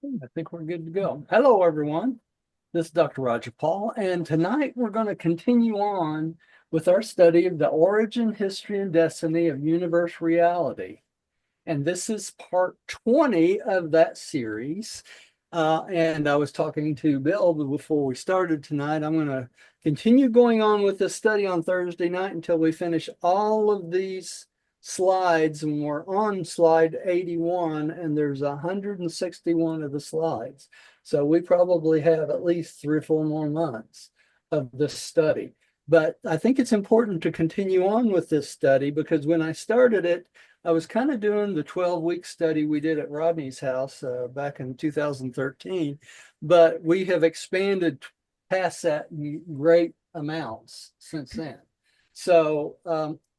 I think we're good to go. Hello, everyone. This is Dr. Roger Paul, and tonight we're going to continue on with our study of the origin, history, and destiny of universe reality. And this is part 20 of that series. And I was talking to Bill before we started tonight. I'm going to continue going on with this study on Thursday night until we finish all of these slides. And we're on slide 81, and there's 161 of the slides. So we probably have at least 3 or 4 more months of this study. But I think it's important to continue on with this study because when I started it, I was kind of doing the 12-week study we did at Rodney's house back in 2013, but we have expanded past that in great amounts since then. So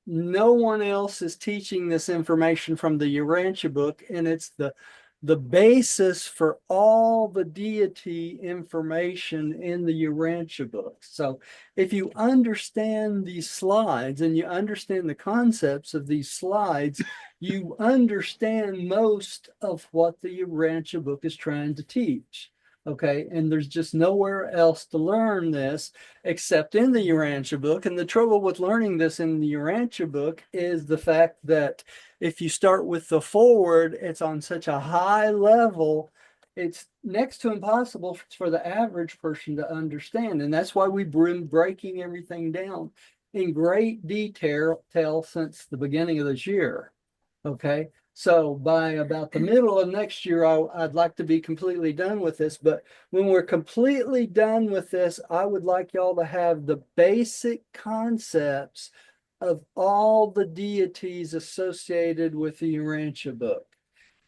no one else is teaching this information from the Urantia book, and it's the basis for all the deity information in the Urantia book. So if you understand these slides and you understand the concepts of these slides, you understand most of what the Urantia book is trying to teach. Okay, and there's just nowhere else to learn this except in the Urantia book. And the trouble with learning this in the Urantia book is the fact that if you start with the forward, it's on such a high level, it's next to impossible for the average person to understand. And that's why we've been breaking everything down in great detail since the beginning of this year. Okay. So by about the middle of next year, I'd like to be completely done with this. But when we're completely done with this, I would like y'all to have the basic concepts of all the deities associated with the Urantia book.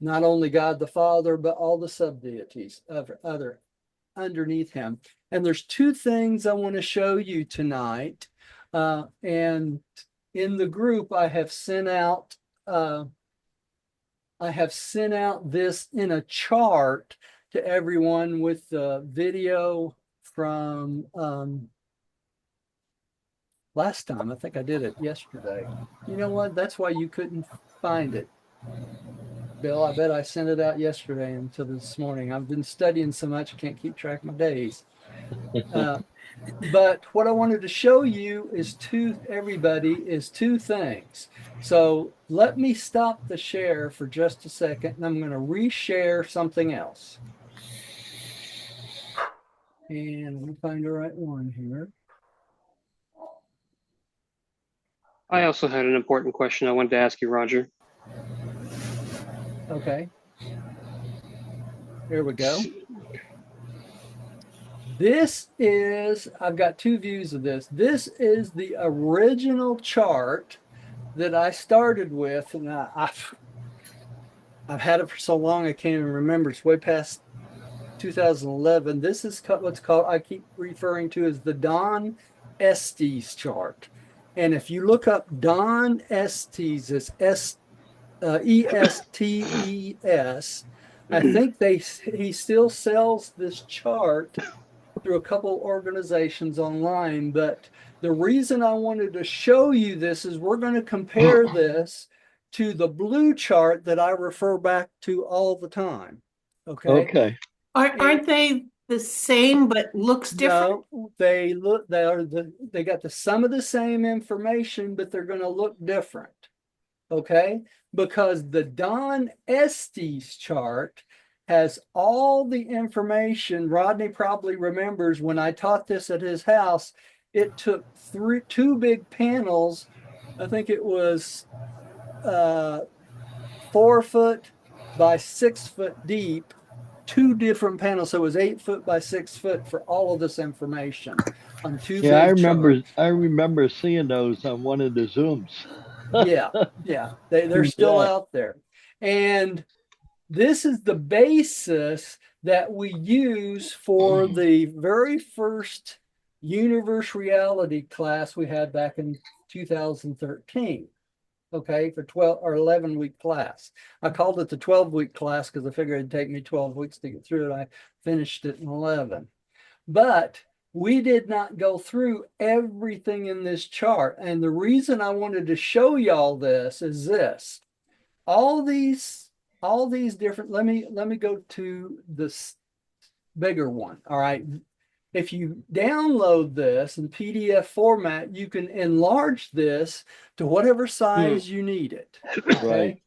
Not only God the Father, but all the sub-deities of other underneath him. And there's two things I want to show you tonight. And in the group, I have sent out this in a chart to everyone with the video from last time. I think I did it yesterday. You know what? That's why you couldn't find it. Bill, I bet I sent it out yesterday until this morning. I've been studying so much, I can't keep track of my days. But what I wanted to show you is two things. So let me stop the share for just a second, and I'm going to reshare something else. And let me find the right one here. I also had an important question I wanted to ask you, Roger. Okay. Here we go. I've got two views of this. This is the original chart that I started with, and I've had it for so long I can't even remember. It's way past 2011. This is what's called, I keep referring to as the Don Estes chart. And if you look up Don Estes, it's Estes. I think he still sells this chart through a couple organizations online. But the reason I wanted to show you this is we're going to compare this to the blue chart that I refer back to all the time. Okay. Okay. Aren't they the same but looks different? No, they got some of the same information, but they're going to look different. Okay, because the Don Estes chart has all the information. Rodney probably remembers when I taught this at his house, it took two big panels. I think it was 4 foot by 6 foot deep, two different panels. So it was 8 foot by 6 foot for all of this information on two Yeah, big charts. I remember seeing those on one of the Zooms. Yeah, they're still Yeah. out there. And this is the basis that we use for the very first universe reality class we had back in 2013. Okay, for 12 or 11-week class. I called it the 12-week class because I figured it'd take me 12 weeks to get through it. I finished it in 11. But we did not go through everything in this chart. And the reason I wanted to show y'all this is this. All these all these different, let me go to this bigger one. All right. If you download this in PDF format, you can enlarge this to whatever size you need it. Okay.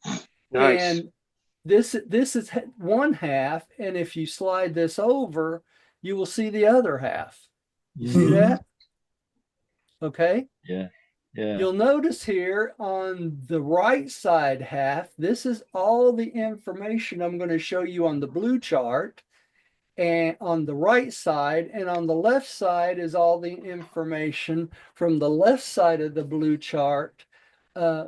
Nice. And this is one half, and if you slide this over, you will see the other half. You see that? Okay. Yeah. Yeah. You'll notice here on the right side half, this is all the information I'm going to show you on the blue chart, and on the right side, and on the left side is all the information from the left side of the blue chart,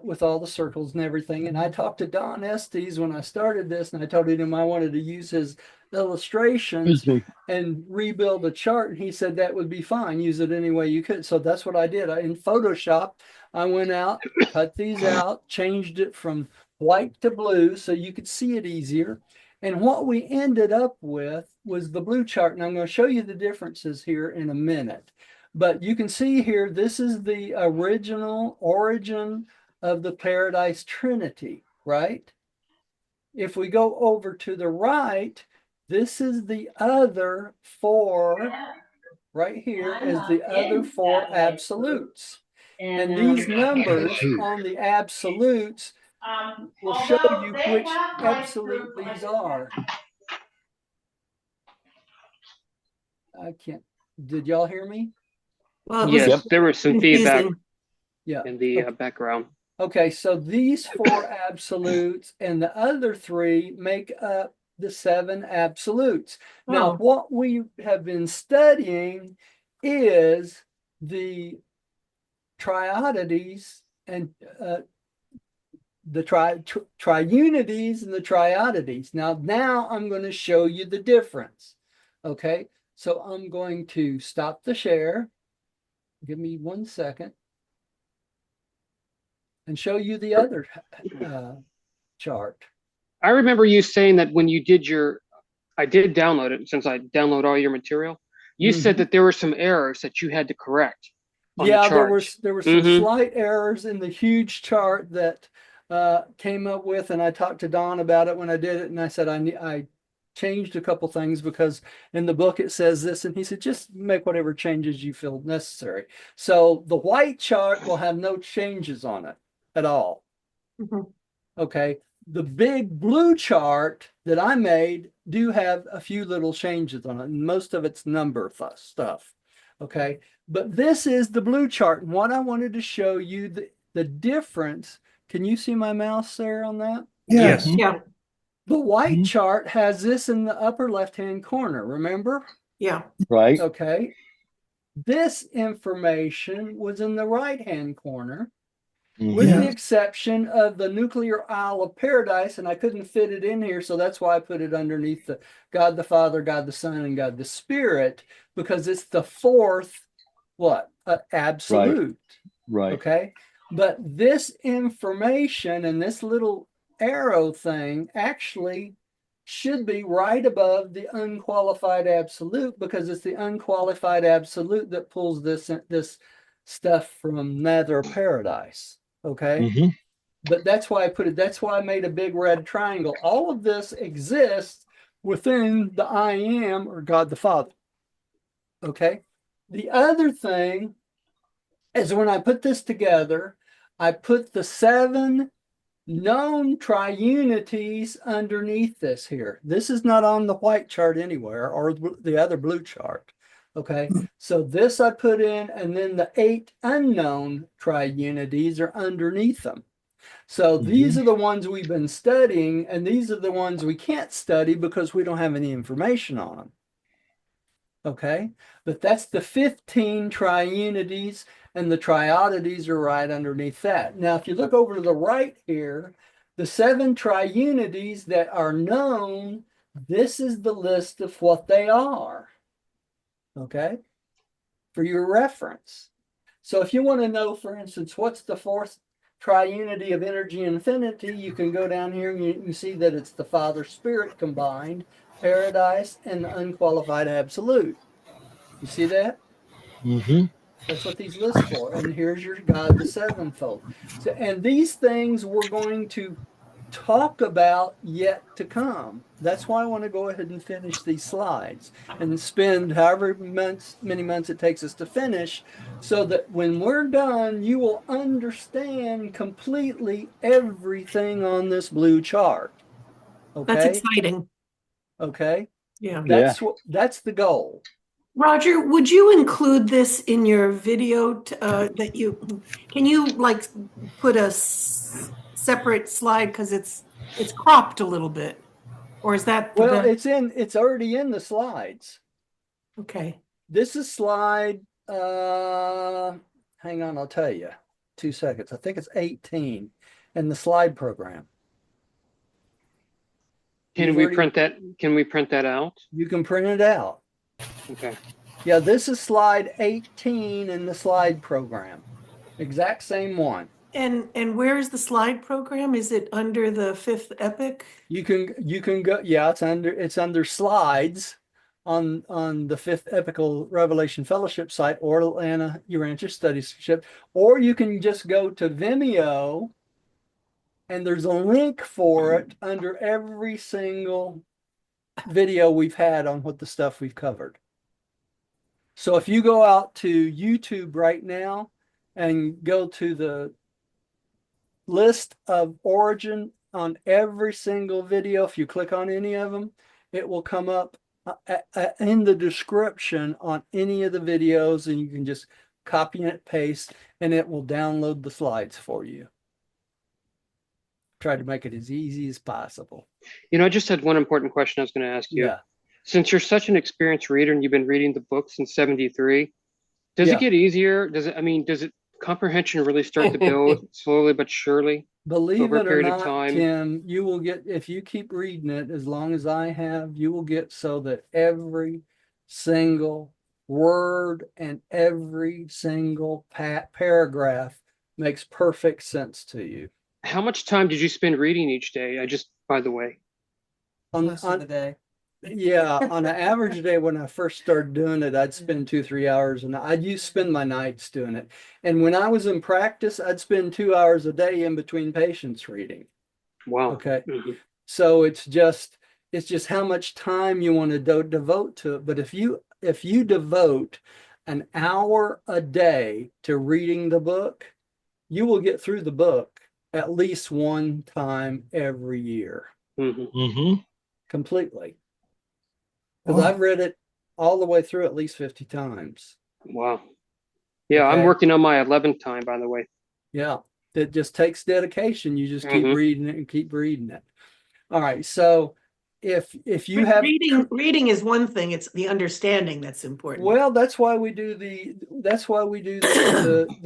with all the circles and everything. And I talked to Don Estes when I started this, and I told him I wanted to use his illustrations and rebuild a chart. And he said that would be fine. Use it any way you could. So that's what I did. In Photoshop, I went out, cut these out, changed it from white to blue so you could see it easier. And what we ended up with was the blue chart. And I'm going to show you the differences here in a minute. But you can see here, this is the original origin of the Paradise Trinity, right? If we go over to the right, this is the other four, right here is the other four absolutes. And these numbers on the absolutes will show you which absolute these are. I can't, did y'all hear me? Well, it Yes, was there was some feedback confusing. Yeah. in the background. Okay, so these four absolutes and the other three make up the seven absolutes. Now, Oh. what we have been studying is the Triunities and the Triunities and the Triunities. Now I'm going to show you the difference. Okay, so I'm going to stop the share. Give me 1 second. And show you the other chart. I remember you saying that when you did I did download it since I download all your material. You said that there were some errors that you had to correct on the Yeah, there charts. were some slight errors in the huge chart that came up with, and I talked to Don about it when I did it, and I said I changed a couple things because in the book it says this, and he said just make whatever changes you feel necessary. So the white chart will have no changes on it at all. Okay, the big blue chart that I made do have a few little changes on it, and most of it's number stuff. Okay, but this is the blue chart, and what I wanted to show you the difference. Can you see my mouse there on that? Yes. Yeah. The white chart has this in the upper left-hand corner, remember? Yeah. Right. Okay. This information was in the right-hand corner, with the exception of the nuclear Isle of Paradise, and I couldn't fit it in here, so that's why I put it underneath the God the Father, God the Son, and God the Spirit, because it's the fourth, absolute. Right. Okay. But this information and this little arrow thing actually should be right above the unqualified absolute, because it's the unqualified absolute that pulls this stuff from nether paradise. Okay. But that's why I put it, that's why I made a big red triangle. All of this exists within the I am, or God the Father. Okay. The other thing is when I put this together, I put the 7 known Tri-Unities underneath this here. This is not on the white chart anywhere, or the other blue chart. Okay, so this I put in, and then the 8 unknown Tri-Unities are underneath them. So these are the ones we've been studying, and these are the ones we can't study because we don't have any information on them. Okay, but that's the 15 Tri-Unities, and the Triunities are right underneath that. Now, if you look over to the right here, the 7 Triunities that are known, this is the list of what they are. Okay, for your reference. So if you want to know, for instance, what's the 4th Triunity of energy infinity, you can go down here and you see that it's the Father Spirit combined, Paradise, and the unqualified absolute. You see that? That's what these lists for. And here's your God, the sevenfold. So, and these things we're going to talk about yet to come. That's why I want to go ahead and finish these slides and spend however many months it takes us to finish, so that when we're done, you will understand completely everything on this blue chart. That's Okay? exciting. Okay? Yeah. Yeah. That's the goal. Roger, would you include this in your video can you like put a separate slide because it's cropped a little bit? Or is that Well, prevent? it's already in the slides. Okay. This is slide, hang on, I'll tell you. 2 seconds. I think it's 18 in the slide program. Can You've we already, print that? Can we print that out? you can print it out. Okay. Yeah, this is slide 18 in the slide program. Exact same one. And where is the slide program? Is it under the fifth epic? You can go, yeah, it's under slides on the Fifth Epical Revelation Fellowship site or Atlanta Urantia Studies Ship, or you can just go to Vimeo and there's a link for it under every single video we've had on what the stuff we've covered. So if you go out to YouTube right now and go to the list of origin on every single video, if you click on any of them, it will come up in the description on any of the videos, and you can just copy and paste, and it will download the slides for you. Try to make it as easy as possible. You know, I just had one important question I was going to ask you. Yeah. Since you're such an experienced reader and you've been reading the book since 73, does Yeah. it get easier? Does it comprehension really start to build slowly but surely? Believe Over a it or period of not, time. Tim, you will get, if you keep reading it as long as I have, you will get so that every single word and every single paragraph makes perfect sense to you. How much time did you spend reading each day? By the way. Most of the day. Yeah, on an average day when I first started doing it, I'd spend 2-3 hours, and I'd spend my nights doing it. And when I was in practice, I'd spend 2 hours a day in between patients reading. Wow. Okay. Mm-hmm. So it's just how much time you want to devote to it. But if you devote an hour a day to reading the book, you will get through the book at least one time every year. Mm-hmm. Mm-hmm. Completely. Because I've read it all the way through at least 50 times. Wow. Yeah, Okay. I'm working on my 11th time, by the way. Yeah. It just takes dedication. You just keep Mhm. reading it and keep reading it. All right. So if you have reading is one thing, it's the understanding that's important. well, that's why we do the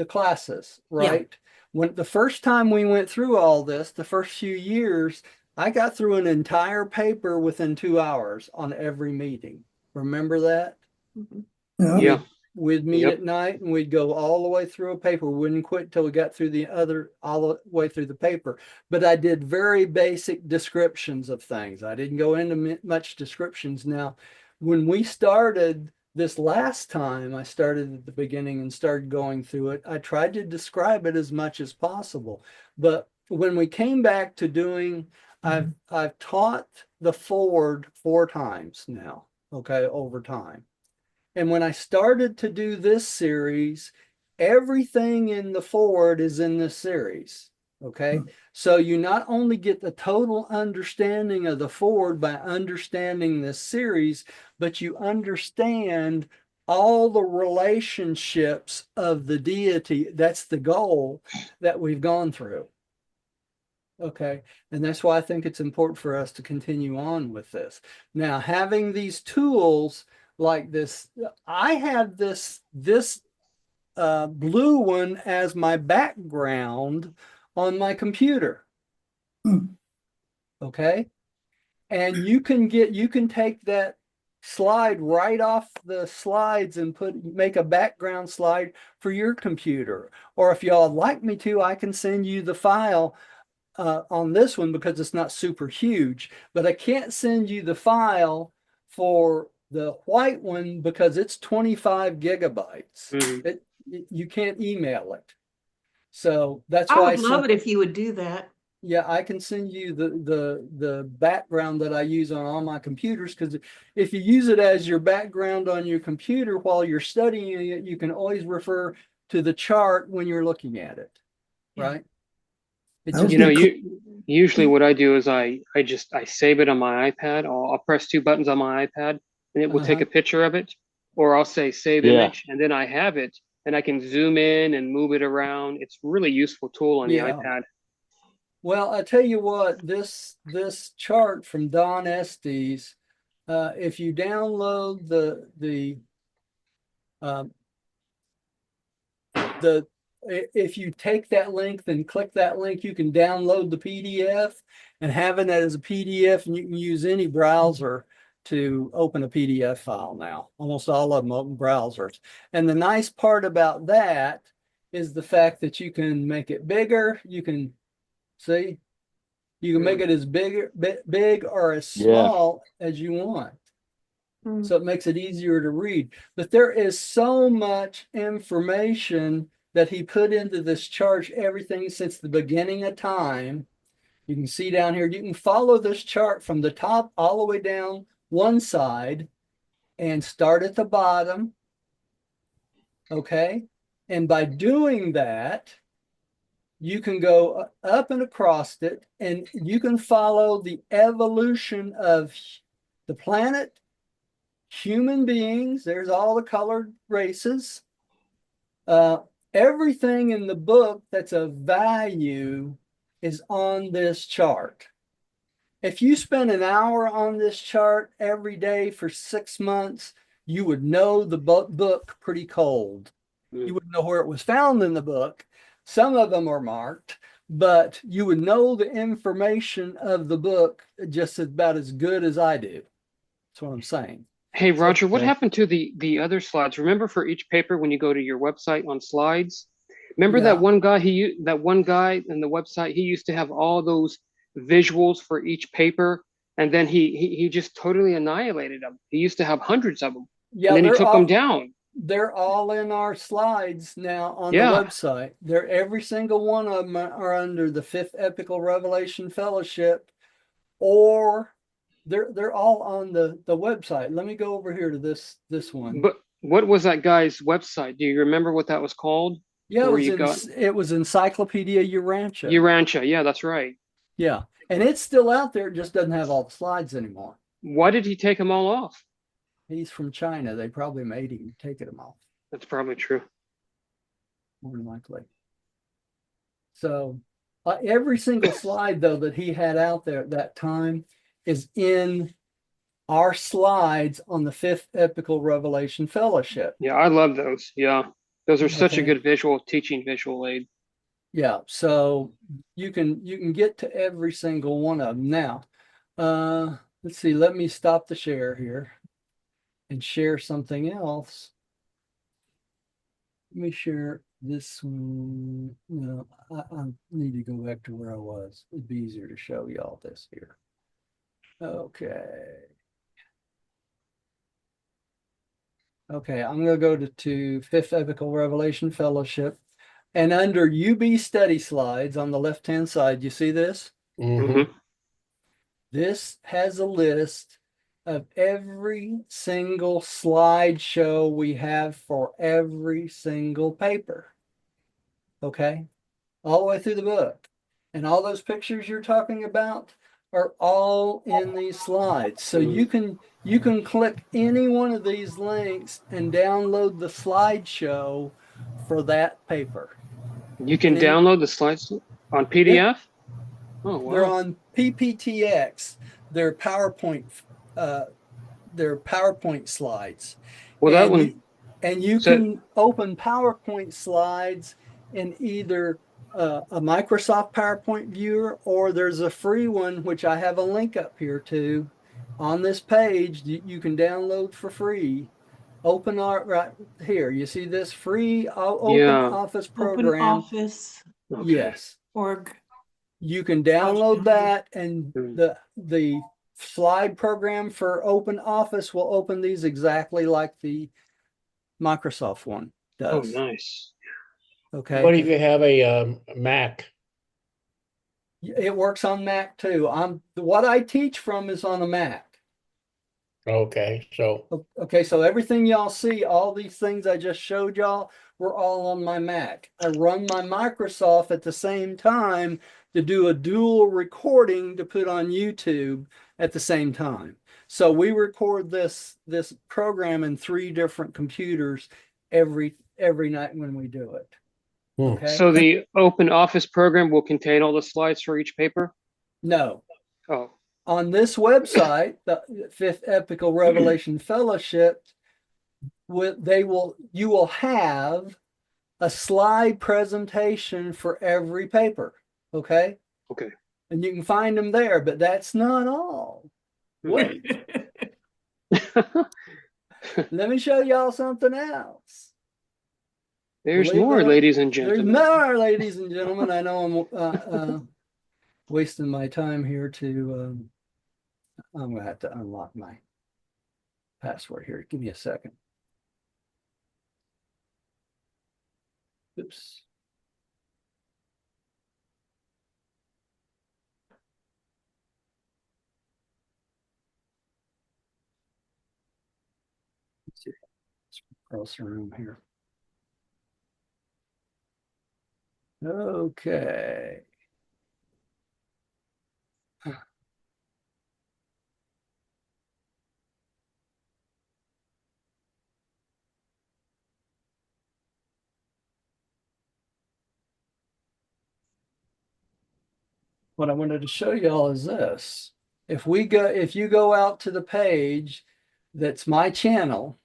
classes, right? When the first time we went through all this, the first few years, I got through an entire paper within 2 hours on every meeting. Remember that? Yeah. We'd meet Yep. at night and we'd go all the way through a paper. We wouldn't quit till we got through all the way through the paper. But I did very basic descriptions of things. I didn't go into much descriptions. Now, when we started this last time, I started at the beginning and started going through it. I tried to describe it as much as possible. But when we came back to doing, I've taught the forward 4 times now, okay, over time. And when I started to do this series, everything in the forward is in this series. Okay. So you not only get the total understanding of the forward by understanding this series, but you understand all the relationships of the deity. That's the goal that we've gone through. Okay. And that's why I think it's important for us to continue on with this. Now, having these tools like this, I have this blue one as my background on my computer. Okay. And you can take that slide right off the slides and make a background slide for your computer. Or if y'all like me to, I can send you the file on this one because it's not super huge, but I can't send you the file for the white one because it's 25 gigabytes. Mm-hmm. You can't email it. So that's I why would love it if you would do that. Yeah, I can send you the background that I use on all my computers, because if you use it as your background on your computer while you're studying it, you can always refer to the chart when you're looking at it, Yeah. right? It That would just You know, be cool. usually what I do is I save it on my iPad. I'll press two buttons on my iPad and it will take uh-huh. a picture of it, or I'll say save Yeah. image, and then I have it and I can zoom in and move it around. It's a really useful tool on the Yeah. iPad. Well, I tell you what, this chart from Don Estes, if you download um, the if you take that link, then click that link, you can download the PDF and have it as a PDF, and you can use any browser to open a PDF file now. Almost all of them open browsers. And the nice part about that is the fact that you can make it bigger. You can see, you can make it as big or as Yeah. small as you want. Mm. So it makes it easier to read. But there is so much information that he put into this chart, everything since the beginning of time. You can see down here, you can follow this chart from the top all the way down one side and start at the bottom. Okay. And by doing that, you can go up and across it, and you can follow the evolution of the planet, human beings. There's all the colored races. Everything in the book that's of value is on this chart. If you spend an hour on this chart every day for 6 months, you would know the book pretty cold. You wouldn't know where it was found in the book. Some of them are marked, but you would know the information of the book just about as good as I do. That's what I'm saying. Hey, So, Roger, what Okay. happened to the other slides? Remember, for each paper, when you go to your website on slides, remember that yeah. one guy that one guy in the website, he used to have all those visuals for each paper, and then he just totally annihilated them. He used to have hundreds of them, and Yeah, then he took them down. they're all in our slides now on the Yeah. website. They're every single one of them are under the Fifth Epical Revelation Fellowship, or they're all on the website. Let me go over here to this one. But what was that guy's website? Do you remember what that was called? Yeah, Where you got it was Encyclopedia Urantia. Urantia? Yeah, that's right. Yeah, and it's still out there. It just doesn't have all the slides anymore. Why did he take them all off? He's from China. They probably made him take them off, That's probably true. more than likely. So every single slide, though, that he had out there at that time is in our slides on the Fifth Epical Revelation Fellowship. Yeah, I love those. Yeah, those are such a Okay. good teaching visual aid. Yeah, so you can get to every single one of them. Now, let's see, let me stop the share here and share something else. Let me share this one. No, I need to go back to where I was. It'd be easier to show y'all this here. Okay. Okay, I'm going to go to Fifth Epical Revelation Fellowship. And under UB study slides on the left-hand side, you see this? Mm-hmm. This has a list of every single slideshow we have for every single paper. Okay? All the way through the book. And all those pictures you're talking about are all in these slides. So you can click any one of these links and download the slideshow for that paper. You can And then, download the slides on yeah, PDF. Oh, wow. they're on PPTX. They're PowerPoint slides. Well, that one. And you So, can open PowerPoint slides in either a Microsoft PowerPoint viewer, or there's a free one, which I have a link up here to on this page. You can download for free. Open Art right here. You see this free open yeah. office Open program? office Okay. Yes. org. You can download that, and Hmm. the slide program for Open Office will open these exactly like the Microsoft one Oh, does. nice. Okay. What if you have a Mac? It works on Mac too. What I teach from is on a Mac. Okay, so Okay, so everything y'all see, all these things I just showed y'all, were all on my Mac. I run my Microsoft at the same time to do a dual recording to put on YouTube at the same time. So we record this program in 3 different computers every night when we do it. Okay. So the open office program will contain all the slides for each paper? No. Oh, On this website, the Fifth Epical Revelation Fellowship, you will have a slide presentation for every paper. Okay. okay. And you can find them there, but that's not all. Wait, let me show y'all something else. There's Believe more, it or- ladies and There's gentlemen. more, ladies and gentlemen. I know I'm wasting my time here to. I'm gonna have to unlock my password here. Give me a second. Oops. Let's see. Let's cross the room here. Okay. What I wanted to show y'all is this. If you go out to the page that's my channel,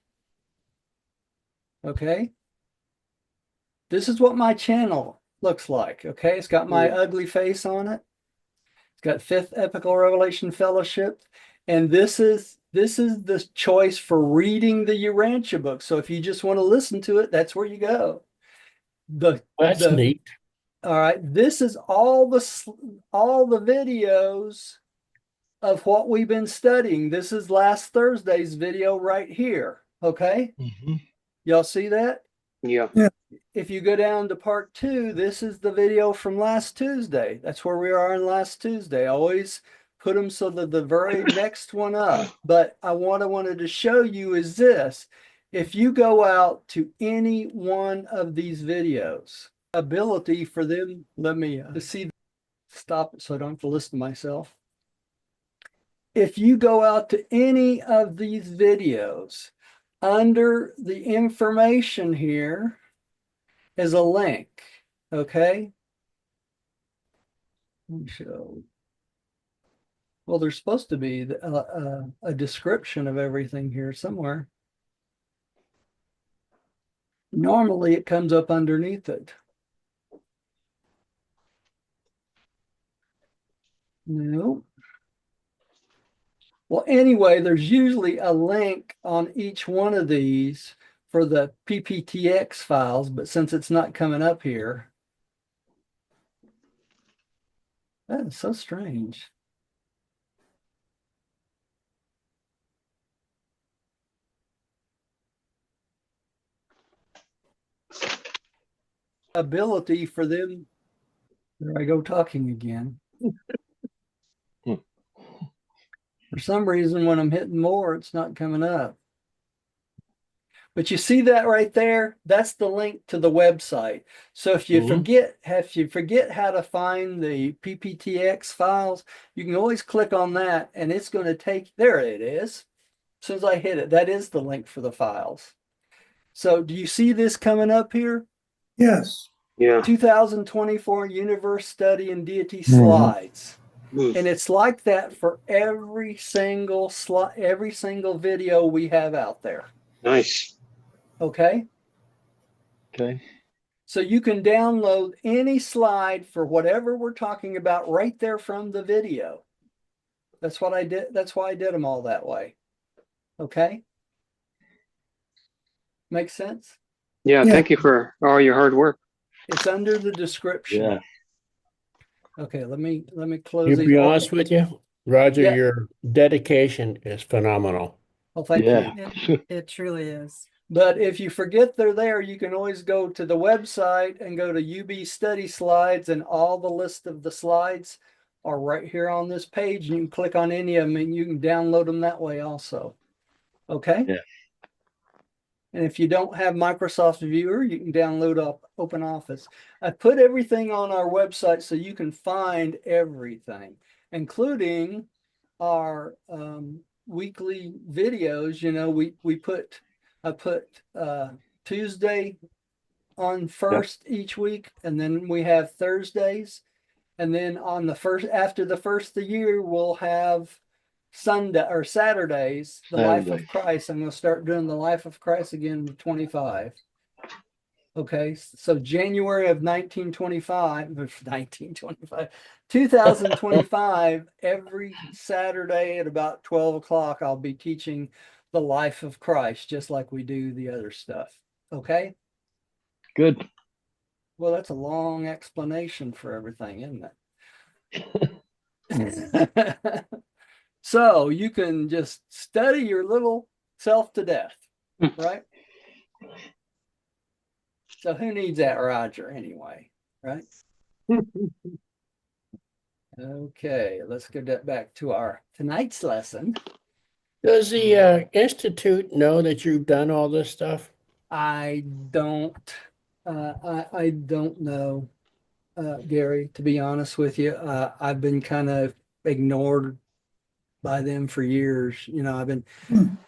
okay? This is what my channel looks like, okay? It's got my ugly face on it. It's got Fifth Epical Revelation Fellowship, and this is the choice for reading the Urantia book. So if you just want to listen to it, that's where you go. that's neat. All right, this is all the videos of what we've been studying. This is last Thursday's video right here. Okay, y'all see that? Yeah. If you go down to part 2, this is the video from last Tuesday. That's where we are on last Tuesday. I always put them so that the very next one up. But what I wanted to show you is this. If you go out to any one of these videos, ability for them, let me stop it so I don't have to listen to myself. If you go out to any of these videos, under the information here is a link, okay? Let me show. Well, there's supposed to be a description of everything here somewhere. Normally it comes up underneath it. No. Well, anyway, there's usually a link on each one of these for the PPTX files, but since it's not coming up here, that is so strange. Ability for them. There I go talking again. For some reason, when I'm hitting more, it's not coming up. But you see that right there? That's the link to the website. So if you forget how to find the PPTX files, you can always click on that and it's going to take, there it is. As soon as I hit it, that is the link for the files. So do you see this coming up here? Yes. Yeah. 2024 Universe Study and Deity slides. And it's like that for every single video we have out there. Nice. Okay. Okay. So you can download any slide for whatever we're talking about right there from the video. That's what I did. That's why I did them all that way. Okay. Makes sense? Yeah, Yeah. thank you for all your hard work. It's under the description. Yeah. Okay, let me close To these. be honest with you, Roger, Yeah. your dedication is phenomenal. Oh, thank Yeah. you. It truly is. But if you forget they're there, you can always go to the website and go to UB Study Slides, and all the list of the slides are right here on this page. You can click on any of them and you can download them that way also. Okay? Yeah. And if you don't have Microsoft Viewer, you can download up Open Office. I put everything on our website so you can find everything, including our weekly videos. You know, I put Tuesday on first each week, and then we have Thursdays, and then on the first, after the first of the year, we'll have Sunday or Saturdays, the Life of Saturdays. Christ. I'm going to start doing the Life of Christ again with 25. Okay, so January of 2025, every Saturday at about 12 o'clock, I'll be teaching the life of Christ, just like we do the other stuff. Okay, Good. well, that's a long explanation for everything, isn't it? So you can just study your little self to death, right? So who needs that, Roger, anyway, right? Okay, let's get back to our tonight's lesson. Does the Institute know that you've done all this stuff? I don't know, Gary, to be honest with you. I've been kind of ignored by them for years. You know,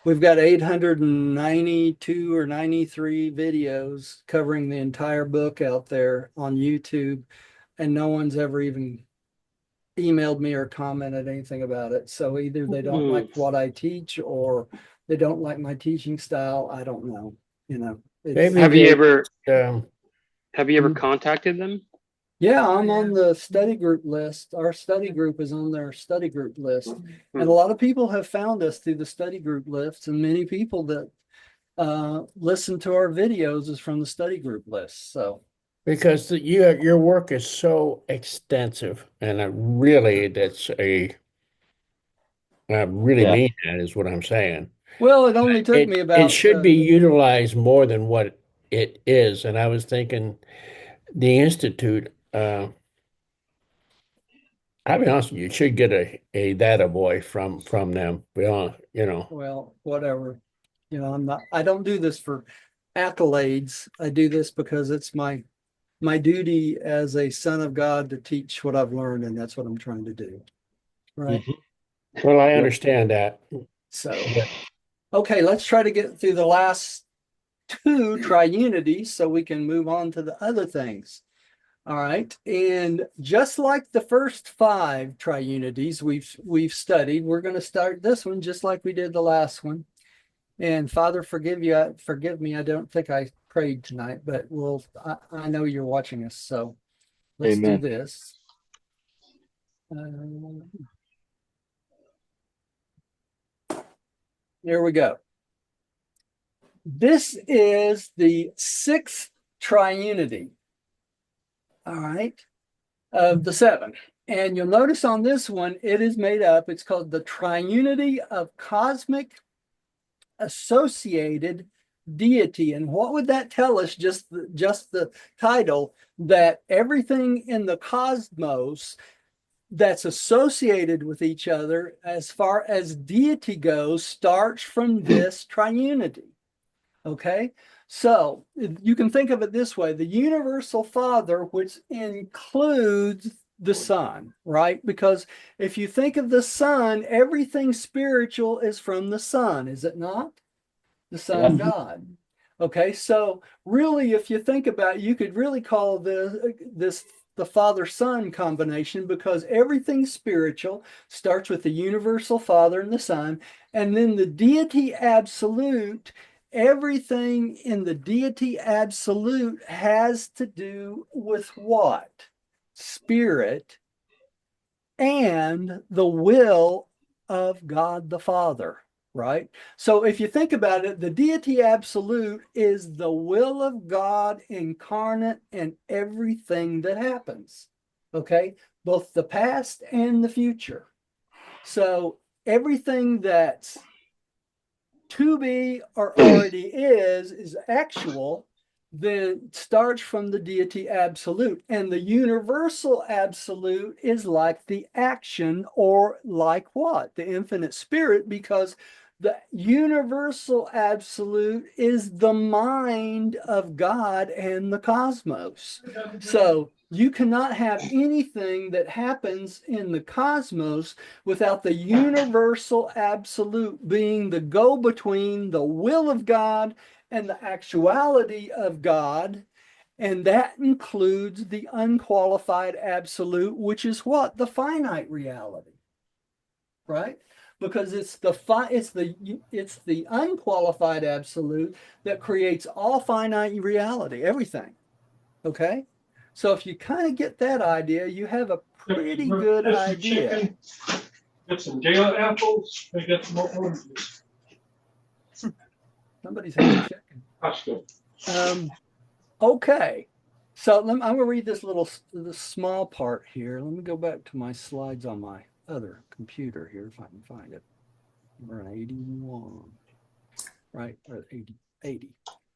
we've got 892 or 93 videos covering the entire book out there on YouTube, and no one's ever even emailed me or commented anything about it. So either they don't like what I teach or they don't like my teaching style. I don't know. You know, Maybe Have you they, ever um, contacted them? yeah, I'm on the study group list. Our study group is on their study group list. And a lot of people have found us through the study group list, and many people that listen to our videos is from the study group list. So because your work is so extensive, and I really Yeah. mean that is what I'm saying. well, it only took me It about should be utilized more than what it is, and I was thinking the Institute. I'll be honest with you, should get a data boy from them. well, whatever. You know, I don't do this for accolades. I do this because it's my duty as a son of God to teach what I've learned, and that's what I'm trying to do. Right. Well, I understand that. So, okay, let's try to get through the last two Tri-Unities so we can move on to the other things. All right. And just like the first 5 Tri-Unities we've studied, we're going to start this one just like we did the last one. And Father, forgive me. I don't think I prayed tonight, but I know you're watching us. So let's Amen. do this. There we go. This is the 6th Tri-Unity. All right. Of the 7. And you'll notice on this one, it is made up. It's called the Triunity of Cosmic Associated Deity. And what would that tell us? Just the title, that everything in the cosmos that's associated with each other as far as deity goes starts from this Triunity. Okay, so you can think of it this way: the universal Father, which includes the Son, right? Because if you think of the Son, everything spiritual is from the Son, is it not? The Son of God. Okay, so really, if you think about it, you could really call this the Father-Son combination, because everything spiritual starts with the universal Father and the Son, and then the deity absolute. Everything in the deity absolute has to do with what? Spirit and the will of God the Father, right? So if you think about it, the deity absolute is the will of God incarnate in everything that happens, okay? Both the past and the future. So everything that's to be or already is actual, then starts from the deity absolute. And the universal absolute is like the action, or like what? The infinite spirit, because the universal absolute is the mind of God and the cosmos. So you cannot have anything that happens in the cosmos without the universal absolute being the go-between the will of God and the actuality of God. And that includes the unqualified absolute, which is what? The finite reality, right? Because it's the unqualified absolute that creates all finite reality, everything. Okay? So if you kind of get that idea, you have a pretty good idea. Chicken, get some Gala apples, and get some oranges. Somebody's having chicken. That's good. Okay. So I'm going to read this small part here. Let me go back to my slides on my other computer here, if I can find it. We're on 81, right? Or 80.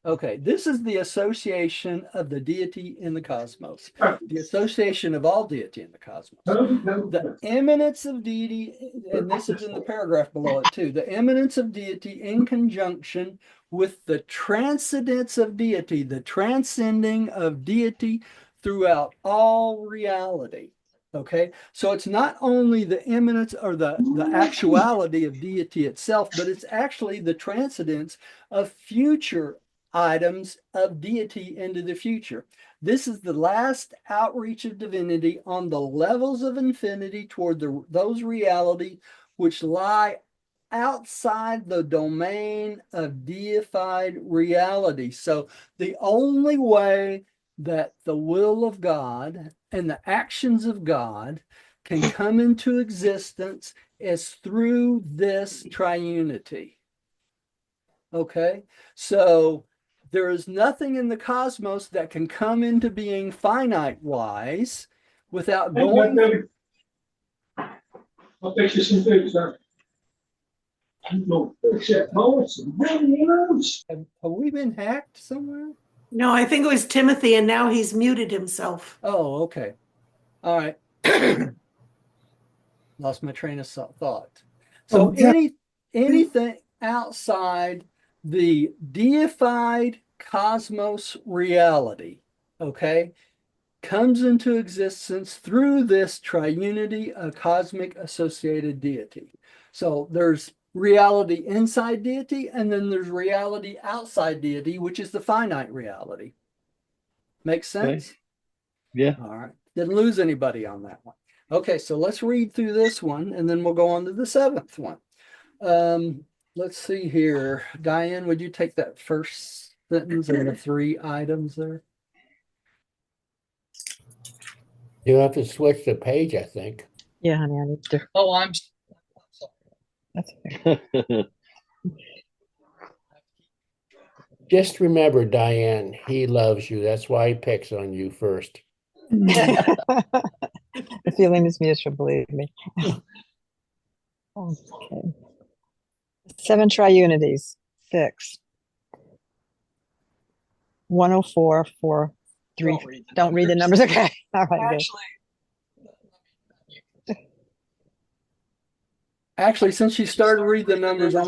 Okay, this is the association of the deity in the cosmos, the association of all deity in the cosmos. The eminence of deity, and this is in the paragraph below it too, the eminence of deity in conjunction with the transcendence of deity, the transcending of deity throughout all reality. Okay, so it's not only the immanence or the actuality of deity itself, but it's actually the transcendence of future items of deity into the future. This is the last outreach of divinity on the levels of infinity toward those reality which lie outside the domain of deified reality. So the only way that the will of God and the actions of God can come into existence is through this triunity. Okay, so there is nothing in the cosmos that can come into being finite wise without going. I'll fix you some food, sir. No, except bullets and videos. Have we been hacked somewhere? No, I think it was Timothy, and now he's muted himself. Oh, okay. All right. Lost my train of thought. So anything outside the deified cosmos reality, okay, comes into existence through this triunity, a cosmic associated deity. So there's reality inside deity, and then there's reality outside deity, which is the finite reality. Makes sense? Okay. Yeah. All right. Didn't lose anybody on that one. Okay, so let's read through this one, and then we'll go on to the seventh one. Let's see here. Diane, would you take that first sentence and the 3 items there? You have to switch the page, I think. Yeah, honey, I need to. Oh, I'm sorry. That's okay. Just remember, Diane, he loves you. That's why he picks on you first. The feeling is mutual, believe me. Okay. 7 Tri-Unities, 6. 104, 4, 3. Don't read the numbers. Okay. All right. Actually, since you started to read the numbers, I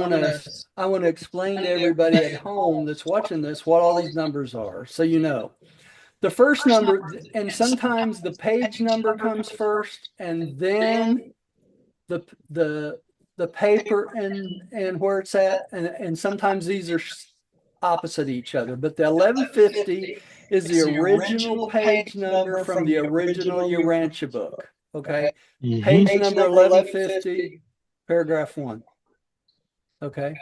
want to explain to everybody at home that's watching this what all these numbers are, so you know. The first number, and sometimes the page number comes first, and then the paper and where it's at, and sometimes these are opposite each other. But the 1150 is the original page number from the original Urantia book. Okay, page number 1150. Paragraph 1. Okay.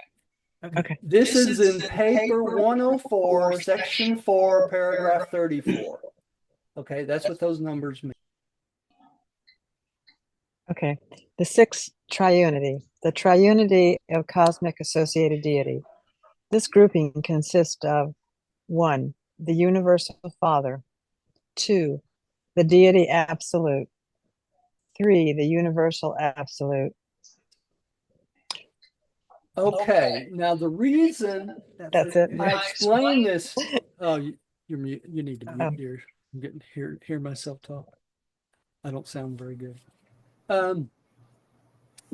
Okay. This is in paper 104, section 4, paragraph 34. Okay, that's what those numbers mean. Okay. The 6 Triunity, the Triunity of cosmic associated deity. This grouping consists of 1, the universal Father, 2, the deity absolute, 3, the universal absolute, Okay, now the reason That's it. I explain this, oh, you're mute. You need to Oh. mute, dear. I'm getting hear myself talk. I don't sound very good.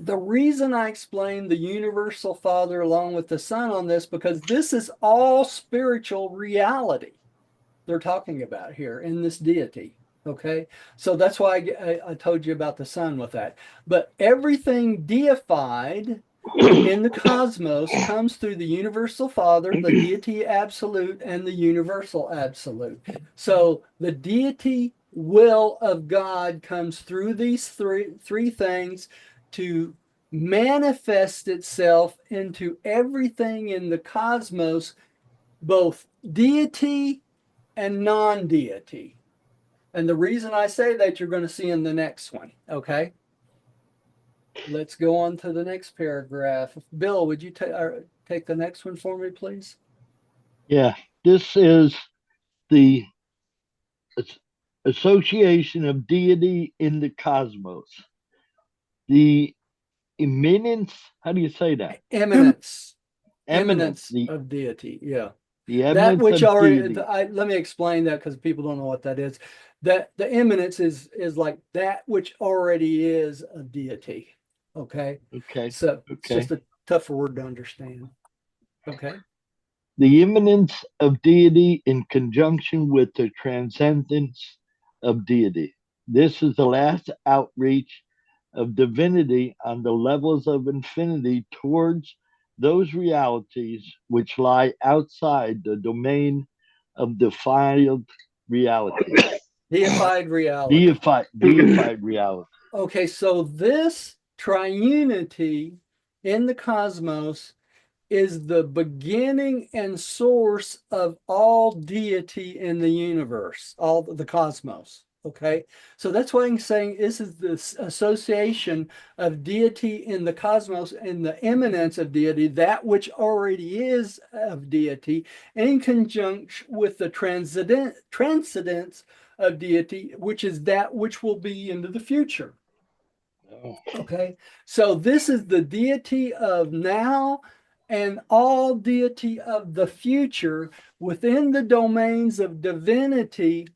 The reason I explain the universal Father along with the Son on this, because this is all spiritual reality they're talking about here in this deity. Okay, so that's why I told you about the Son with that. But everything deified in the cosmos comes through the universal Father, the deity absolute, and the universal absolute. So the deity will of God comes through these three things to manifest itself into everything in the cosmos, both deity and non-deity. And the reason I say that, you're going to see in the next one. Okay. Let's go on to the next paragraph. Bill, would you take the next one for me, please? Yeah, this is the association of deity in the cosmos. The imminence, how do you say that? Eminence. Eminence, Eminence of deity. Yeah. the That eminence which of already, deity. let me explain that because people don't know what that is. That the eminence is like that which already is a deity. Okay. Okay, So it's okay. just a tougher word to understand. Okay. The immanence of deity in conjunction with the transcendence of deity. This is the last outreach of divinity on the levels of infinity towards those realities which lie outside the domain of defiled reality. Deified reality. Deified reality. Okay, so this triunity in the cosmos is the beginning and source of all deity in the universe, all the cosmos. Okay, so that's why I'm saying this is this association of deity in the cosmos and the immanence of deity, that which already is of deity, in conjunction with the transcendence of deity, which is that which will be into the future. Okay, so this is the deity of now and all deity of the future within the domains of divinity.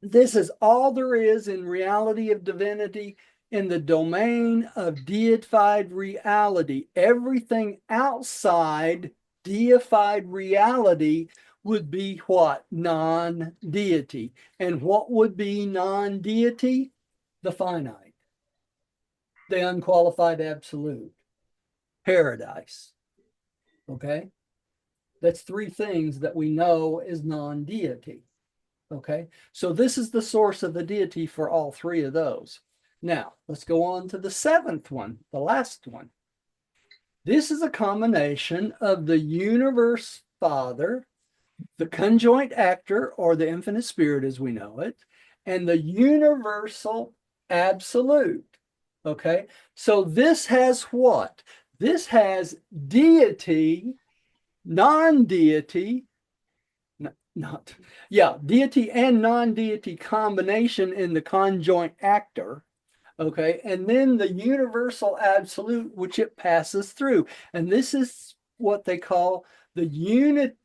This is all there is in reality of divinity in the domain of deified reality. Everything outside deified reality would be what? Non-deity. And what would be non-deity? The finite, the unqualified absolute, paradise. Okay, that's three things that we know is non-deity. Okay, so this is the source of the deity for all three of those. Now let's go on to the seventh one, the last one. This is a combination of the universe Father, the conjoint actor, or the infinite spirit as we know it, and the universal absolute. Okay, so this has what? This has deity, non-deity, deity and non-deity combination in the conjoint actor. Okay, and then the universal absolute, which it passes through. And this is what they call the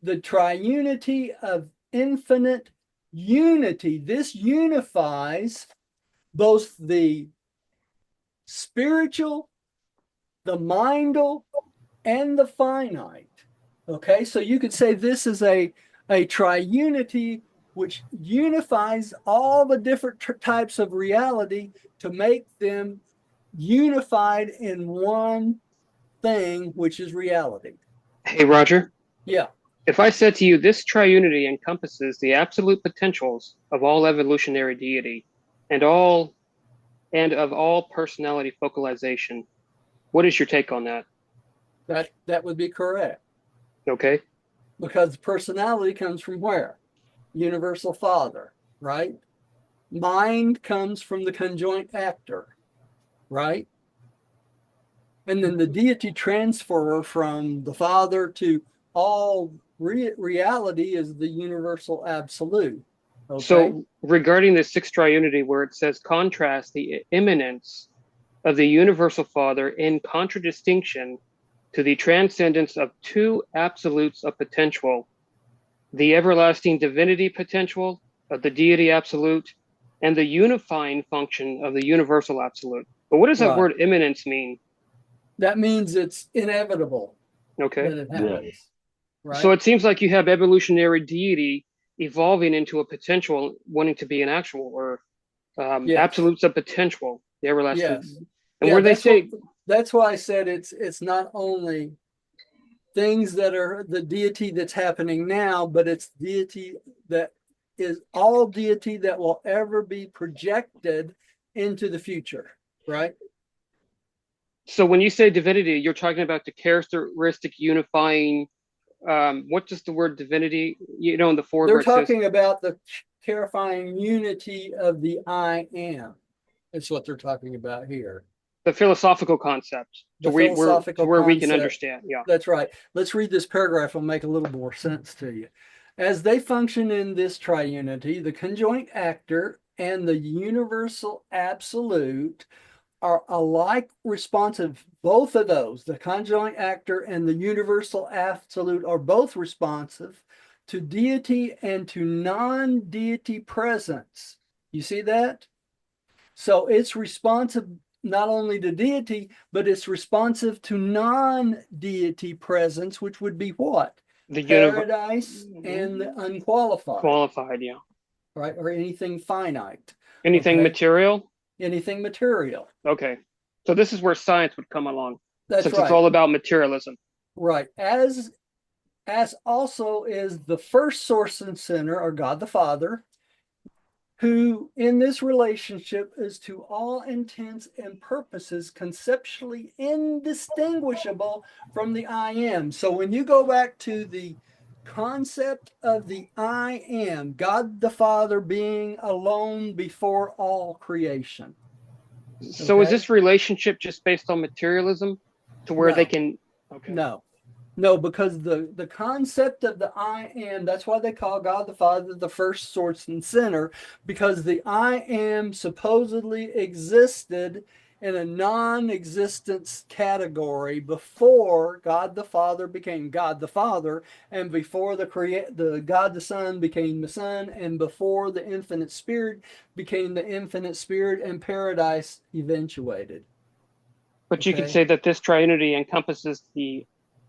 triunity of infinite unity. This unifies both the spiritual, the mindal, and the finite. Okay, so you could say this is a triunity which unifies all the different types of reality to make them unified in one thing, which is reality. Hey, Roger. Yeah. If I said to you, this triunity encompasses the absolute potentials of all evolutionary deity and of all personality focalization, what is your take on that? That would be correct. Okay. Because personality comes from where? Universal Father, right? Mind comes from the conjoint actor, right? And then the deity transfer from the Father to all reality is the universal absolute. Okay. So regarding the sixth triunity, where it says contrast the immanence of the universal Father in contradistinction to the transcendence of two absolutes of potential, the everlasting divinity potential of the deity absolute, and the unifying function of the universal absolute. But what does that Right. word imminence mean? That means it's inevitable Okay. that it happens. Right. So it seems like you have evolutionary deity evolving into a potential wanting to be an actual, or Yes. absolutes of potential, the everlasting. Yes. And Yeah, where they say, that's why I said it's not only things that are the deity that's happening now, but it's deity that is all deity that will ever be projected into the future, right? so when you say divinity, you're talking about the characteristic unifying, what does the word divinity, in the forward They're where it says, talking about the terrifying unity of the I am. It's what they're talking about here. the philosophical concept, The to philosophical where we can concept. understand. Yeah. That's right. Let's read this paragraph. It'll make a little more sense to you. As they function in this triunity, the conjoint actor and the universal absolute are alike responsive. Both of those, the conjoint actor and the universal absolute, are both responsive to deity and to non-deity presence. You see that? So it's responsive not only to deity, but it's responsive to non-deity presence, which would be what? The Paradise and the unqualified. Qualified, yeah. Right? Or anything finite. Anything Okay? material? Anything material. Okay. So this is where science would come along. That's since right. It's all about materialism. Right. As also is the first source and center, or God the Father, who in this relationship is to all intents and purposes conceptually indistinguishable from the I am. So when you go back to the concept of the I am, God the Father being alone before all creation. So is Okay? this relationship just based on materialism to where No. they can? Okay. No, because the concept of the I am, that's why they call God the Father the first source and center, because the I am supposedly existed in a non-existence category before God the Father became God the Father, and before the God the Son became the Son, and before the infinite Spirit became the infinite Spirit, and paradise eventuated. But you could Okay? say that this triunity encompasses the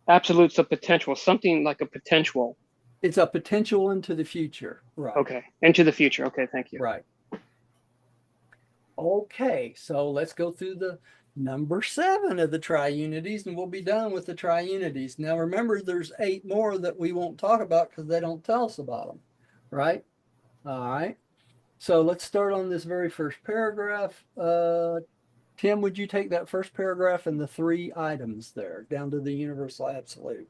absolutes of potential, something like a potential. It's a potential into the future. Right. Okay. Into the future. Okay. Thank you. Right. Okay, so let's go through the number 7 of the Tri-Unities, and we'll be done with the Tri-Unities. Now remember, there's 8 more that we won't talk about because they don't tell us about them, right? All right. So let's start on this very first paragraph. Tim, would you take that first paragraph and the 3 items there down to the universal absolute?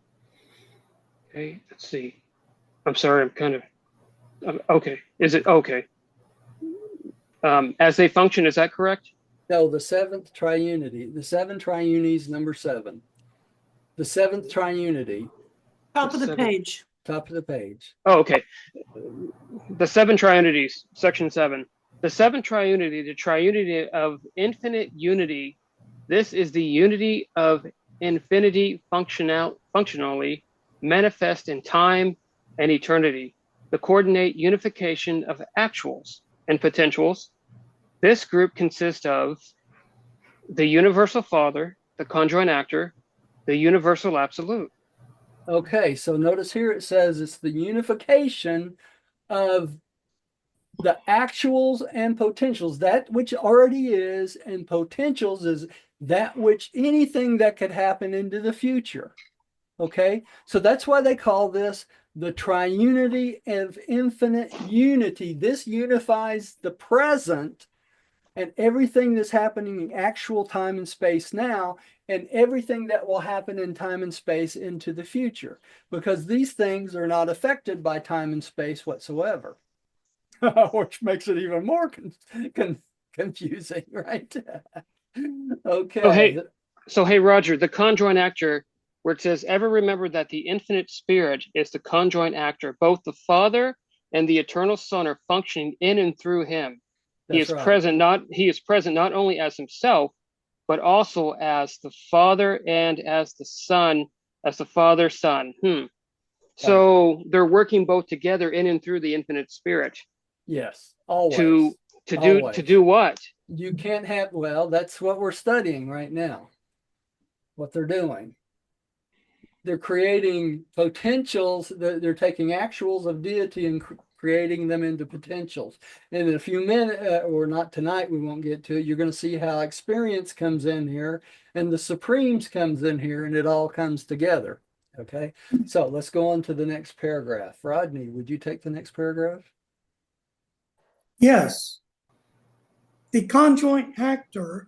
Okay. Let's see. I'm sorry. I'm kind of okay. Is it okay? As they function, is that correct? No, the 7th Triunity, the 7 Triunities, number 7. The 7th Triunity, Top of the 7. page. top of the page. Oh, okay. The 7 Triunities, section 7. The 7 Triunity, the triunity of infinite unity. This is the unity of infinity functionally manifest in time and eternity. The coordinate unification of actuals and potentials. This group consists of the universal Father, the conjoint actor, the universal absolute. Okay, so notice here it says it's the unification of the actuals and potentials, that which already is, and potentials is that which anything that could happen into the future. Okay, so that's why they call this the triunity of infinite unity. This unifies the present and everything that's happening in actual time and space now, and everything that will happen in time and space into the future, because these things are not affected by time and space whatsoever, which makes it even more confusing, right? Okay. So hey, Roger, the conjoint actor, where it says, ever remember that the infinite spirit is the conjoint actor, both the Father and the eternal Son are functioning in and through him. He is That's right. present not only as himself, but also as the Father and as the Son, as the Father, Son. So they're working both together in and through the infinite Spirit Yes, always. to do what? You can't have, well, that's what we're studying right now. What they're doing. They're creating potentials, they're taking actuals of deity and creating them into potentials. And in a few minutes, or not tonight, we won't get to it, you're going to see how experience comes in here and the supremes comes in here and it all comes together. Okay, so let's go on to the next paragraph. Rodney, would you take the next paragraph? Yes, the conjoint actor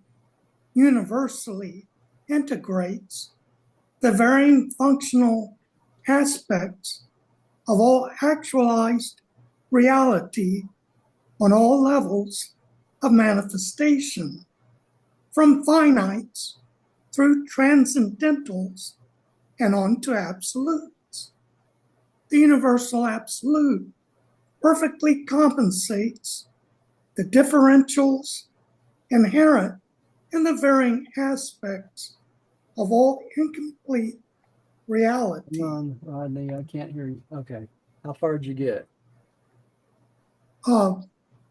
universally integrates the varying functional aspects of all actualized reality on all levels of manifestation, from finites through transcendentals and on to absolutes. The universal absolute perfectly compensates the differentials inherent in the varying aspects of all incomplete reality. Come on, Rodney, I can't hear you. Okay, how far did you get? Of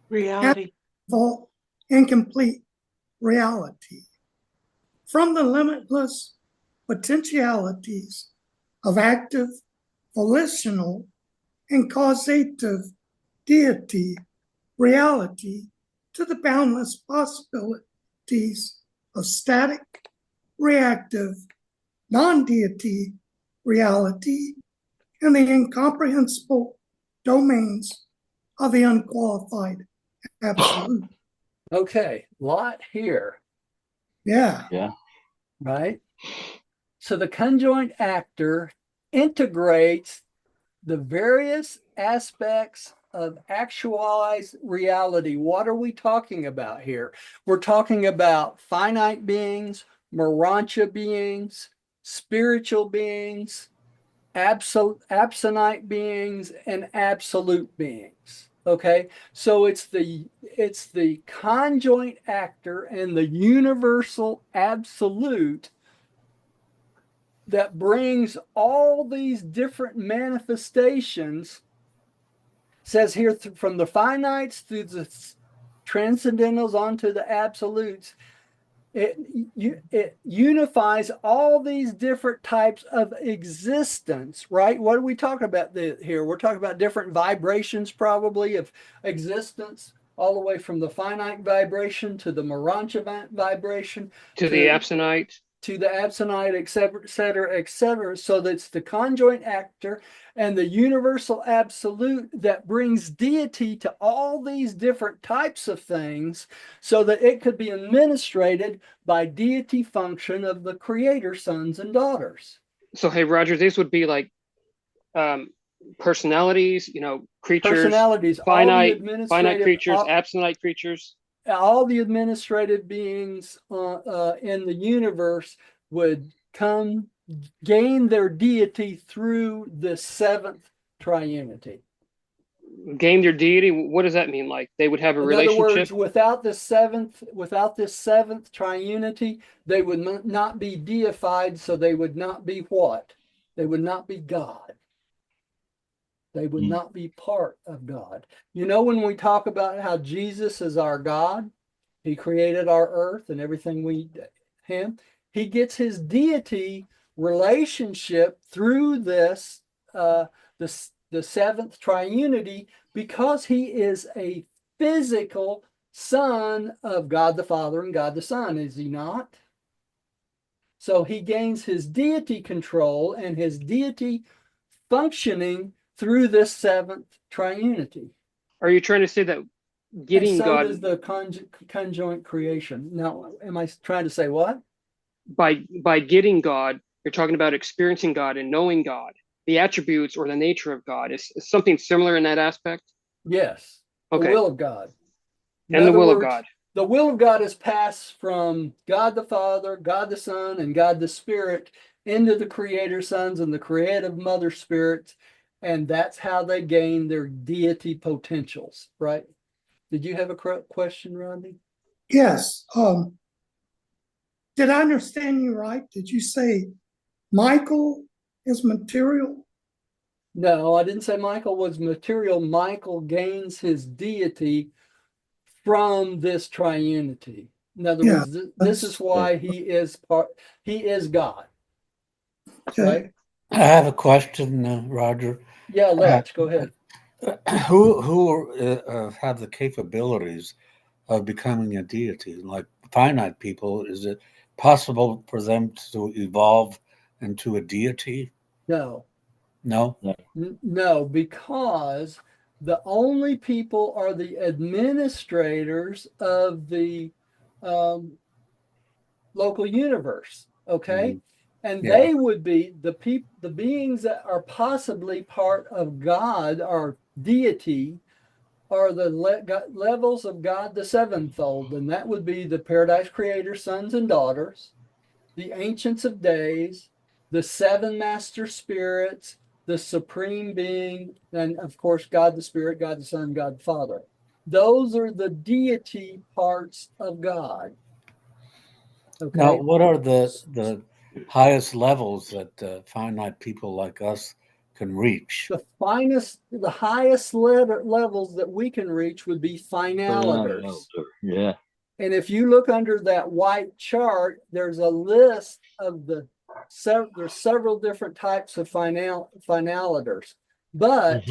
Reality. all incomplete reality. From the limitless potentialities of active, volitional, and causative deity reality to the boundless possibilities of static, reactive, non-deity reality and the incomprehensible domains of the unqualified absolute. Okay, lot here. Yeah. Right? So the conjoint actor integrates the various aspects of actualized reality. What are we talking about here? We're talking about finite beings, Urantia beings, spiritual beings, absonite beings, and absolute beings. Okay, so it's the conjoint actor and the universal absolute that brings all these different manifestations, says here, from the finites through the transcendentals onto the absolutes. It unifies all these different types of existence, right? What are we talking about here? We're talking about different vibrations, probably, of existence, all the way from the finite vibration to the Urantia vibration To the absonite. To the absonite, et cetera, et cetera. So that's the conjoint actor and the universal absolute that brings deity to all these different types of things so that it could be administrated by deity function of the creator sons and daughters. So, hey, Roger, these would be like personalities, creatures, Personalities, finite administrative, creatures, absonite creatures. All the administrative beings in the universe would gain their deity through the seventh triunity. Gain their deity. What does that mean? Like they would have a relationship? In other words, without this seventh triunity, they would not be deified, so they would not be what? They would not be God. They would not be part of God. When we talk about how Jesus is our God, he created our earth and everything he gets his deity relationship through this, the seventh triunity, because he is a physical son of God the Father and God the Son, is he not? So he gains his deity control and his deity functioning through this seventh triunity. Are you trying to say that getting and so God does the conjoint creation? Now, am I trying to say what? By getting God, you're talking about experiencing God and knowing God, the attributes or the nature of God. Is something similar in that aspect? Yes. Okay. The will of God. And the will of God. The will of God is passed from God the Father, God the Son, and God the Spirit into the creator sons and the creative mother spirits. And that's how they gain their deity potentials, right? Did you have a question, Rodney? Yes. did I understand you right? Did you say Michael is material? No, I didn't say Michael was material. Michael gains his deity from this triunity. In other Yeah, words, this that's is why he is God, okay. right? I have a question, Roger. Yeah, Letch, go ahead. Who have the capabilities of becoming a deity? Like finite people, is it possible for them to evolve into a deity? No, No? no, because the only people are the administrators of the um, local universe. Okay. And Yeah. they would be the beings that are possibly part of God or deity are the levels of God the sevenfold, and that would be the paradise creator sons and daughters, the ancients of days, the seven master spirits, the supreme being, and of course God the Spirit, God the Son, God the Father. Those are the deity parts of God. Now, Okay. what are the highest levels that finite people like us can reach? The highest levels that we can reach would be finaliters. Yeah. And if you look under that white chart, there's a list of there's several different types of finaliters. But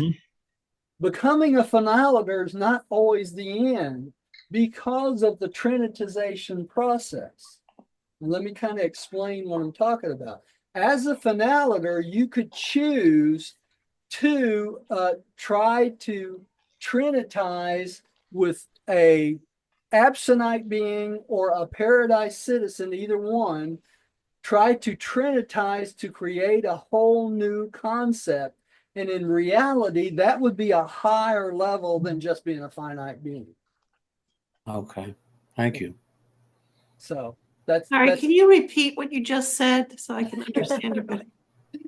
becoming a finaliter is not always the end because of the trinitization process. And let me kind of explain what I'm talking about. As a finaliter, you could choose to try to trinitize with a absonite being or a paradise citizen, either one, try to trinitize to create a whole new concept. And in reality, that would be a higher level than just being a finite being. Okay. Thank you. So that's All right, can you repeat what you just said so I can understand it better?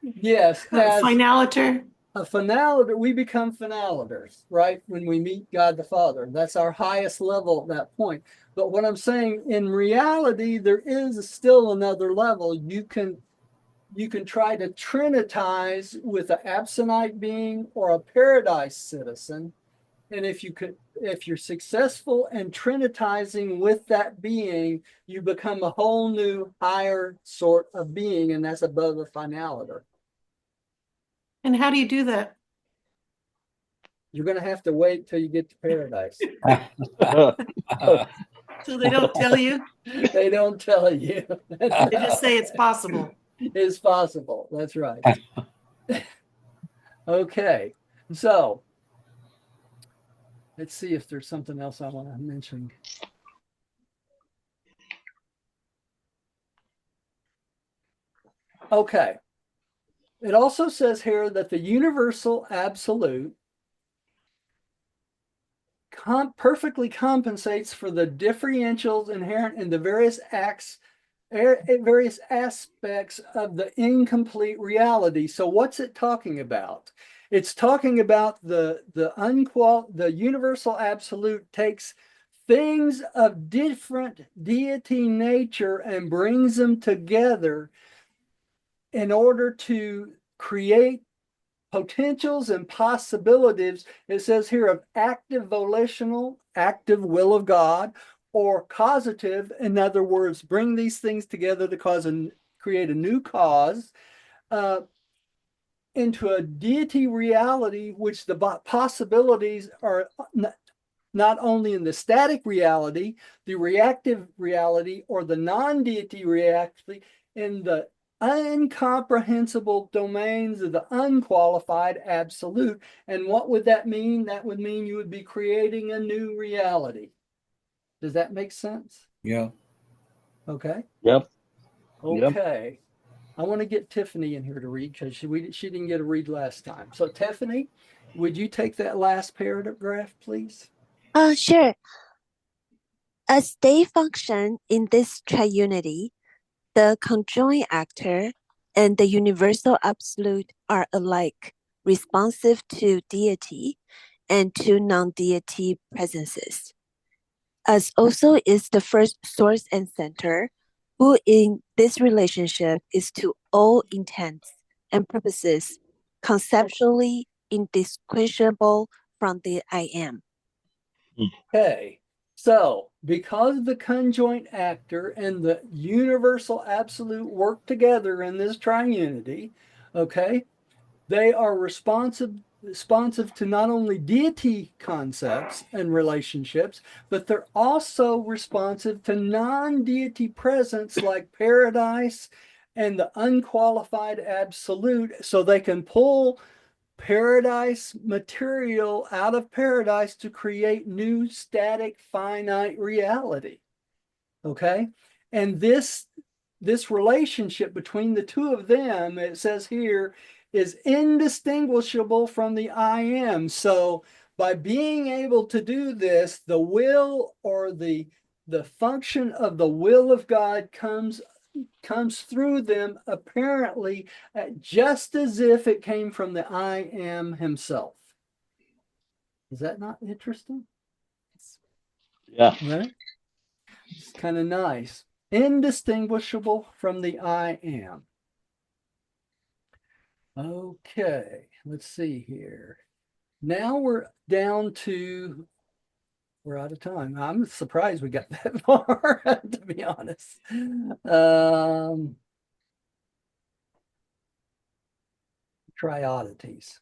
yes, as Finaliter. a finaliter, we become finaliters, right? When we meet God the Father, that's our highest level at that point. But what I'm saying, in reality, there is still another level. You can try to trinitize with an absonite being or a paradise citizen. And if you're successful in trinitizing with that being, you become a whole new higher sort of being, and that's above the finaliter. And how do you do that? You're going to have to wait till you get to paradise. So they don't tell you? They don't tell you. They just say it's possible. It's possible. That's right. Okay. So let's see if there's something else I want to mention. Okay. It also says here that the universal absolute perfectly compensates for the differentials inherent in the various aspects of the incomplete reality. So what's it talking about? It's talking about the universal absolute takes things of different deity nature and brings them together in order to create potentials and possibilities. It says here of active volitional, active will of God, or causative. In other words, bring these things together to create a new cause into a deity reality, which the possibilities are not only in the static reality, the reactive reality, or the non-deity reality, in the incomprehensible domains of the unqualified absolute. And what would that mean? That would mean you would be creating a new reality. Does that make sense? Yeah. Okay. Yep. Okay. I want to get Tiffany in here to read because she didn't get a read last time. So Tiffany, would you take that last paragraph, please? Sure. As they function in this triunity, the conjoined actor and the universal absolute are alike responsive to deity and to non-deity presences. As also is the first source and center, who in this relationship is to all intents and purposes conceptually indistinguishable from the I am. Okay, so because the conjoint actor and the universal absolute work together in this triunity, okay, they are responsive to not only deity concepts and relationships, but they're also responsive to non-deity presence like paradise and the unqualified absolute, so they can pull paradise material out of paradise to create new static finite reality. Okay, and this relationship between the two of them, it says here, is indistinguishable from the I am. So by being able to do this, the will, or the function of the will of God comes through them, apparently just as if it came from the I am himself. Is that not interesting? Yeah. Right? It's kind of nice. Indistinguishable from the I am. Okay, let's see here. Now we're down to, we're out of time. I'm surprised we got that far, to be honest. Tri-Unities.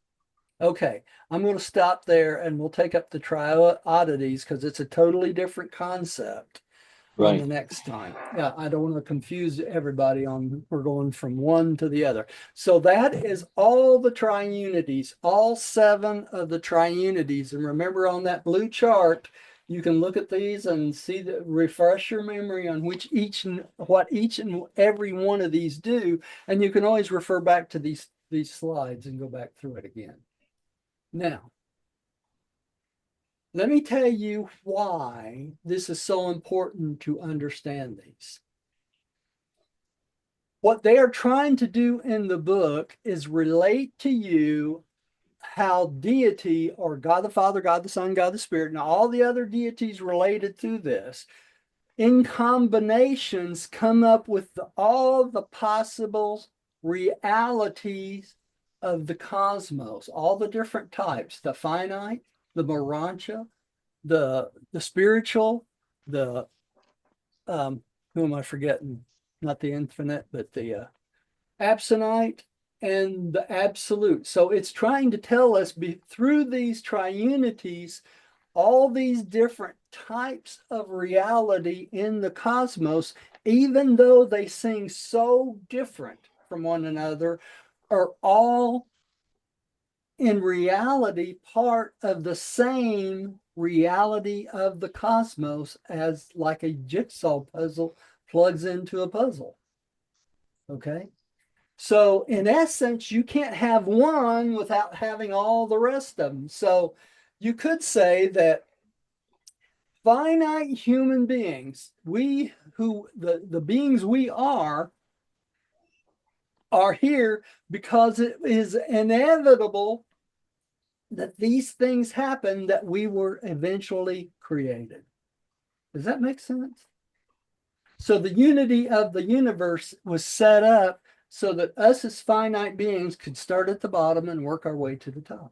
Okay, I'm going to stop there and we'll take up the Tri-Unities because it's a totally different concept on the next time. Yeah, I don't want to confuse everybody on, we're going from one to the other. So that is all the Tri-Unities, all 7 of the Tri-Unities. And remember, on that blue chart, you can look at these and see that, refresh your memory on what each and every one of these do. And you can always refer back to these slides and go back through it again. Now, let me tell you why this is so important to understand these. What they are trying to do in the book is relate to you how deity, or God the Father, God the Son, God the Spirit, and all the other deities related to this, in combinations, come up with all the possible realities of the cosmos, all the different types, the finite, the Urantia, the spiritual, the who am I forgetting? Not the infinite, but the absonite and the absolute. So it's trying to tell us through these triunities all these different types of reality in the cosmos, even though they seem so different from one another, are all in reality part of the same reality of the cosmos, as like a jigsaw puzzle plugs into a puzzle. Okay, so in essence, you can't have one without having all the rest of them. So you could say that finite human beings, the beings we are here because it is inevitable that these things happen, that we were eventually created. Does that make sense? So the unity of the universe was set up so that us as finite beings could start at the bottom and work our way to the top.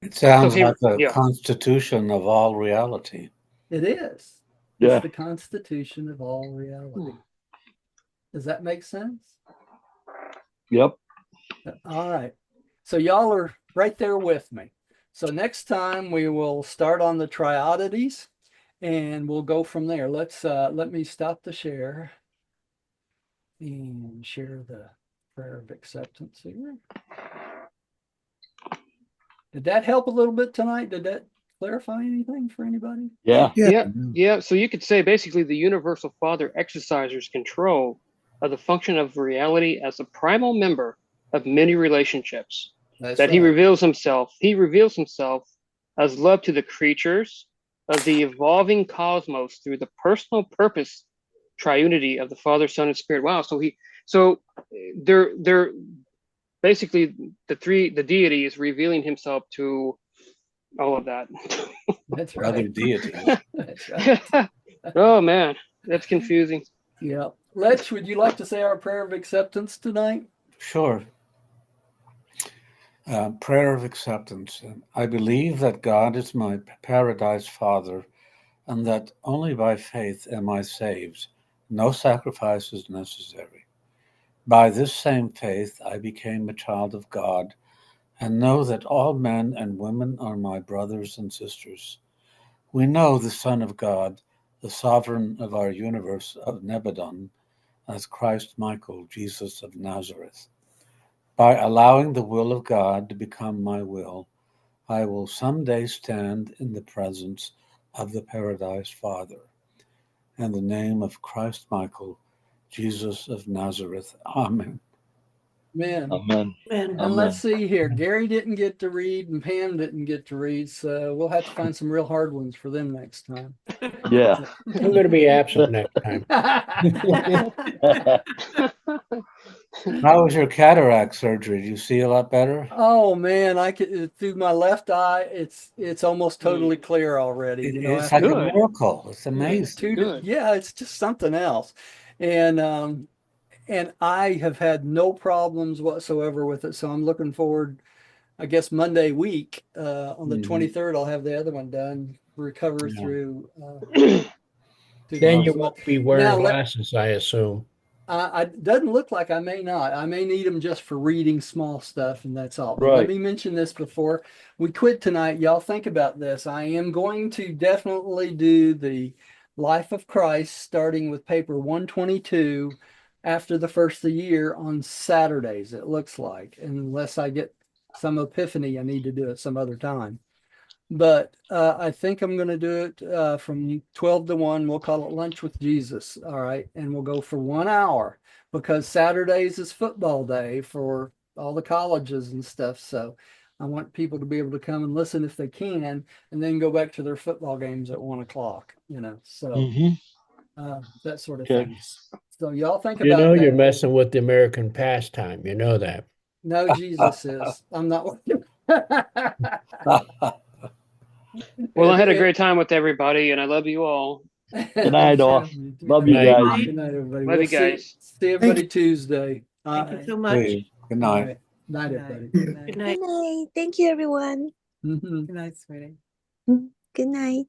It sounds So here- like the yeah. constitution of all reality. It is. Yeah. It's the constitution of all reality. Does that make sense? Yep. All right. So y'all are right there with me. So next time we will start on the Tri-Unities and we'll go from there. Let me stop the share and share the prayer of acceptance here. Did that help a little bit tonight? Did that clarify anything for anybody? Yeah. Yeah. So you could say basically the Universal Father exercises control of the function of reality as a primal member of many relationships. That's that right. He reveals himself as love to the creatures of the evolving cosmos through the personal purpose triunity of the Father, Son, and Spirit. Wow. So they're basically the deity is revealing himself to all of that. That's Other right. deities. That's right. Oh man, that's confusing. Yeah. Letch, would you like to say our prayer of acceptance tonight? Sure. Prayer of acceptance. I believe that God is my paradise Father, and that only by faith am I saved. No sacrifice is necessary. By this same faith, I became a child of God, and know that all men and women are my brothers and sisters. We know the Son of God, the sovereign of our universe of Nebadon, as Christ Michael, Jesus of Nazareth. By allowing the will of God to become my will, I will someday stand in the presence of the Paradise Father. In the name of Christ Michael, Jesus of Nazareth. Amen. Man. Amen. And And let's see here. Gary didn't get to read and Pam didn't get to read, so we'll have to find some real hard ones for them next time. Yeah. I'm going to be absent next time. How was your cataract surgery? Do you see a lot better? Oh man, I could through my left eye, it's almost totally clear already. You know, It's after like a miracle. It's amazing. yeah, it's just something else. And I have had no problems whatsoever with it. So I'm looking forward, I guess Monday week, on the 23rd, I'll have the other one done, recover Yeah. through Then you next month. won't be wearing Now, glasses, I assume. it doesn't look like I may not. I may need them just for reading small stuff, and that's all. But let Right. me mention this before we quit tonight. Y'all think about this. I am going to definitely do the Life of Christ, starting with paper 122 after the first of the year on Saturdays, it looks like, unless I get some epiphany, I need to do it some other time. But I think I'm going to do it from 12 to 1. We'll call it Lunch with Jesus. All right. And we'll go for 1 hour because Saturdays is football day for all the colleges and stuff. So I want people to be able to come and listen if they can, and then go back to their football games at 1 o'clock, you know. So that sort of Okay. thing. So y'all think You about know you're that. messing with the American pastime. You know that. No, Jesus is. I'm not. Well, I had a great time with everybody, and I love you all. Good night, all. Love you Good night. guys. Good night, everybody. Love We'll you guys. see everybody Tuesday. thank you so much. Good All night. right. Night, everybody. Good Good night. night. Thank you, everyone. Mhm. Good night, sweetie. Good night.